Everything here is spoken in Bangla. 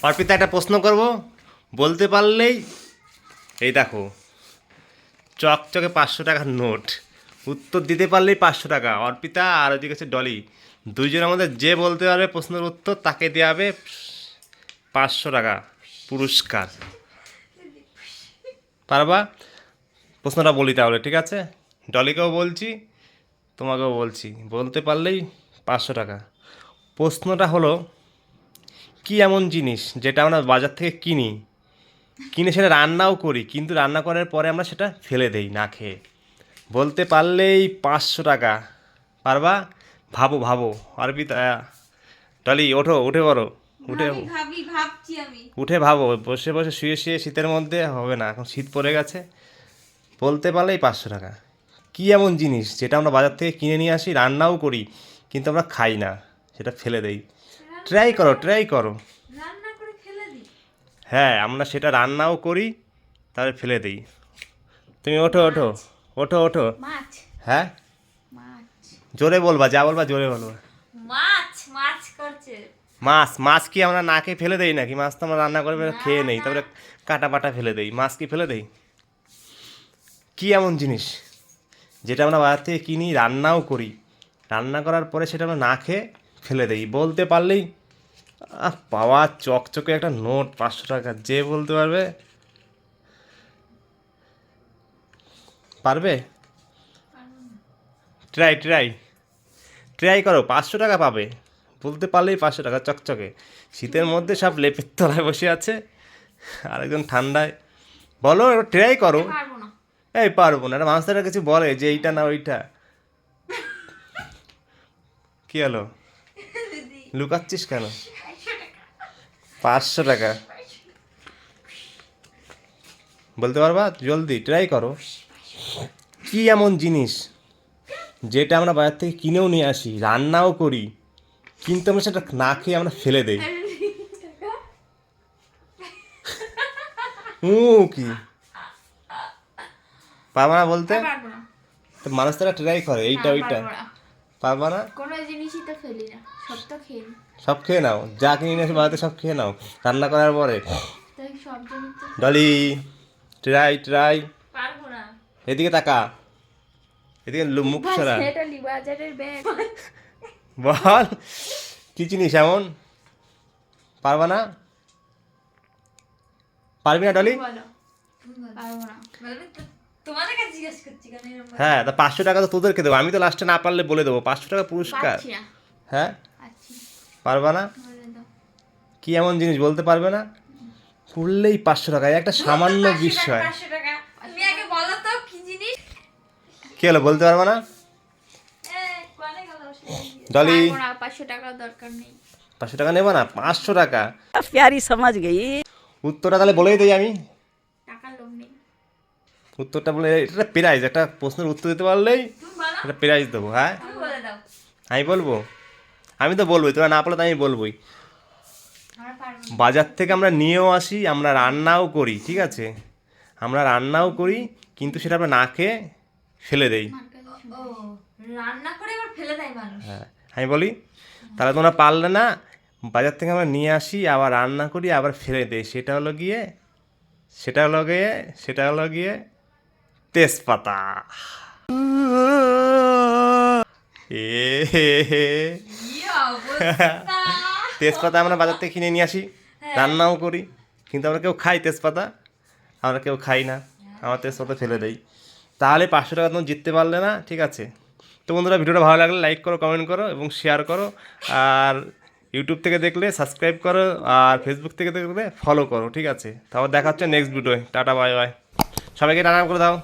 অর্পিতা একটা প্রশ্ন করব, বলতে পারলেই। এই দেখো, চকচকে 500 টাকার নোট। উত্তর দিতে পারলেই 500 টাকা। অর্পিতা আর ওইদিকে হচ্ছে ডলি, দুইজনের মধ্যে যে বলতে পারবে প্রশ্নের উত্তর তাকে দেওয়া হবে 500 টাকা পুরস্কার। পারবা? প্রশ্নটা বলি তাহলে, ঠিক আছে? ডলিকেও বলছি, তোমাকেও বলছি, বলতে পারলেই 500 টাকা। প্রশ্নটা হলো, কি এমন জিনিস যেটা আমরা বাজার থেকে কিনে সেটা রান্নাও করি, কিন্তু রান্না করার পরে আমরা সেটা ফেলে দেই না খেয়ে? বলতে পারলেই 500 টাকা। পারবা? ভাবো ভাবো। অর্পিতা, ডলি, ওঠো, উঠে পড়ো, উঠে উঠে ভাবো। বসে বসে শুয়ে শুয়ে শীতের মধ্যে হবে না, এখন শীত পড়ে গেছে। বলতে পারলেই 500 টাকা। কি এমন জিনিস যেটা আমরা বাজার থেকে কিনে নিয়ে আসি, রান্নাও করি, কিন্তু আমরা খাই না, সেটা ফেলে দেই? ট্রাই করো, ট্রাই করো। হ্যাঁ, আমরা সেটা রান্নাও করি, তাহলে ফেলে দিই। তুমি ওঠো, ওঠো, ওঠো, ওঠো। হ্যাঁ, জোরে বলবা, যা বলবা জোরে বলবা। মাছ কি আমরা না খেয়ে ফেলে দেই নাকি? মাছ তো আমরা রান্না করে খেয়ে নেই, তারপরে কাটা পাটা ফেলে দেই। মাছ কি ফেলে দেই? কি এমন জিনিস যেটা আমরা বাজার থেকে কিনি, রান্নাও করি, রান্না করার পরে সেটা আমরা না খেয়ে ফেলে দেই? বলতে পারলেই পাওয়া চকচকে একটা নোট 500 টাকা। যে বলতে পারবে, পারবে? ট্রাই ট্রাই ট্রাই করো, 500 টাকা পাবে। বলতে পারলেই 500 টাকা চকচকে। শীতের মধ্যে সব লেপের তলায় বসে আছে, আরেকজন ঠান্ডায়। বলো, ট্রাই করো। এই পারবো না, মানুষরা কিছু বলে যে এইটা না ওইটা। কি হলো, লুকাচ্ছিস কেন? 500 টাকা বলতে পারবা? জলদি ট্রাই করো। কি এমন জিনিস যেটা আমরা বাজার থেকে কিনেও নিয়ে আসি, রান্নাও করি, কিন্তু আমরা সেটা না খেয়ে আমরা ফেলে দেই? কি পারবা না বলতে? তো মানুষ তারা ট্রাই করে এইটা ওইটা। পারবা না? কোনো জিনিসই তো ফেলি না, সব তো খেয়ে নিই। সব খেয়ে নাও, যা কিনে নিয়ে আসি বাড়িতে সব খেয়ে নাও রান্না করার পরে। তাই সব জিনিস তো ডলি, ট্রাই ট্রাই। পারবো না। এদিকে তাকা, এদিকে মুখ সরা। এটা লিবাজারের ব্যাগ। বল, কি জিনিস এমন? পারবা না? পারবি না ডলি? বলো। পারবো না। তোমাদের কাছে জিজ্ঞেস করছি কেন এরকম? হ্যাঁ, তা 500 টাকা তো তোদেরকে দেবো, আমি তো লাস্টে না পারলে বলে দেবো 500 টাকা পুরস্কার। পারছি না। হ্যাঁ, আচ্ছা, পারবা না? বলে দাও। কি এমন জিনিস বলতে পারবে না? পড়লেই 500 টাকা, একটা সামান্য বিষয়। 500 টাকা। তুমি আগে বলো তো কি জিনিস? কি হলো, বলতে পারবা না? কোনে গেল ডলি, পারবো না, 500 টাকা দরকার নেই। 500 টাকা নেবা না? 500 টাকা। प्यारी समझ गई। উত্তরটা তাহলে বলেই দিই আমি। টাকার লোভ নেই। উত্তরটা বলে, এটা প্রাইজ, একটা প্রশ্নের উত্তর দিতে পারলেই তুমি বলো। এটা প্রাইজ দেবো। হ্যাঁ, তুমি বলে দাও। আমি বলবো, আমি তো বলবোই, তোরা না পারলে তো আমি বলবোই। আমরা পারবো না। বাজার থেকে আমরা নিয়েও আসি, আমরা রান্নাও করি, ঠিক আছে? আমরা রান্নাও করি, কিন্তু সেটা আমরা না খেয়ে ফেলে দেই। ও, রান্না করে আবার ফেলে দেয় মানুষ। হ্যাঁ, আমি বলি তাহলে তোমরা পারলে না। বাজার থেকে আমরা নিয়ে আসি, আবার রান্না করি, আবার ফেলে দেই। সেটা হলো গিয়ে তেজপাতা। এ হে হে। কি অবস্থা! তেজপাতা আমরা বাজার থেকে কিনে নিয়ে আসি, রান্নাও করি, কিন্তু আমরা কেউ খাই তেজপাতা? আমরা কেউ খাই না, আমার তেজপাতা ফেলে দেই। তাহলে 500 টাকা তুমি জিততে পারলে না, ঠিক আছে? তো বন্ধুরা, ভিডিওটা ভালো লাগলে লাইক করো, কমেন্ট করো এবং শেয়ার করো। আর ইউটিউব থেকে দেখলে সাবস্ক্রাইব করো, আর ফেসবুক থেকে দেখলে ফলো করো, ঠিক আছে? তারপর দেখা হচ্ছে নেক্সট ভিডিওয়। Tata, bye bye. সবাইকে টাটা করে দাও।